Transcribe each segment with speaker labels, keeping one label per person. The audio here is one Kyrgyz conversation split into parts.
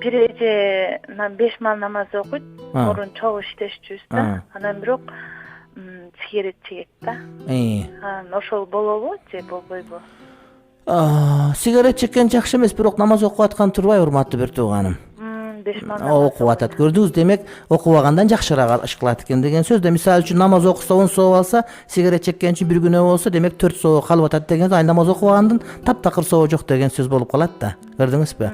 Speaker 1: Бир эже 5 мал намаз окуйт, мурун чогуу иштешчүбүз да. Анан бирок сигарет чегет да. Анан ошол болобу же болбойбу?
Speaker 2: Сигарет чеккен жакшы эмес, бирок намаз окуп аткан турбайбы, урматтуу бир тууганым?
Speaker 1: 5 мал намаз
Speaker 2: окуп атат. Көрдүңүз, демек окубагандан жакшыраак иш кылат экен деген сөз да. Мисалы үчүн намаз окуса 10 сооп алса, сигарет чеккен үчүн бир күнөө болсо, демек 4 соо калып атат деген, ай намаз окубагандын таптакыр сообу жок деген сөз болуп калат да. Көрдүңүзбү?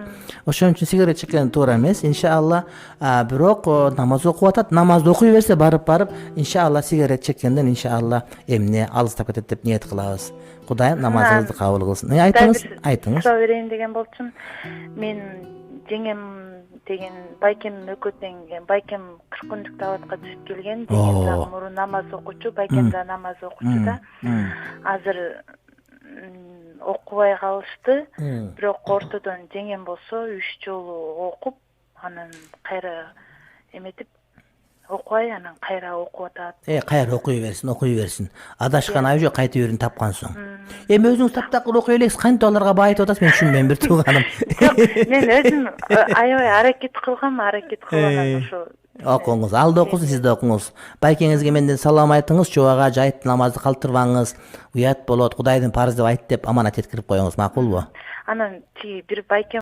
Speaker 2: Ошон үчүн сигарет чеккен туура эмес. Иншалла, бирок намаз окуп атат, намазды окуй берсе барып, иншалла сигарет чеккенден иншалла эмне алыстап кетет деп ниет кылабыз. Кудайым намазыңызды кабыл кылсын. Айтыңыз.
Speaker 1: Суроо берейин деген болчумун. Мен жеңем деген байкем өкөтен байкем 40 күндүк даватка түшүп келген. Жеңем дагы мурун намаз окучу, байкем да намаз окучу да. Азыр окубай калышты. Бирок ортодон жеңем болсо 3 жолу окуп, анан кайра эметип окубай, анан кайра окуп атат.
Speaker 2: Кайра окуй берсин. Адашкан айы жок, кайтып жерин тапкан соң. Эми өзүңүз таптакыр окуй элеңиз, кантип аларга баайтып атасыз, мен түшүнбөйм бир тууганым.
Speaker 1: Мен өзүм аябай аракет кылгам ошо.
Speaker 2: Окуңуз, алда окусун, сиз да окуңуз. Байкеңизге менден салам айтыңыз, чубага жайыт намазды калтырбаңыз, уят болот, Кудайдын парыз деп айт деп аманат жеткирип коюңуз, макулбу?
Speaker 1: Анан бир байкем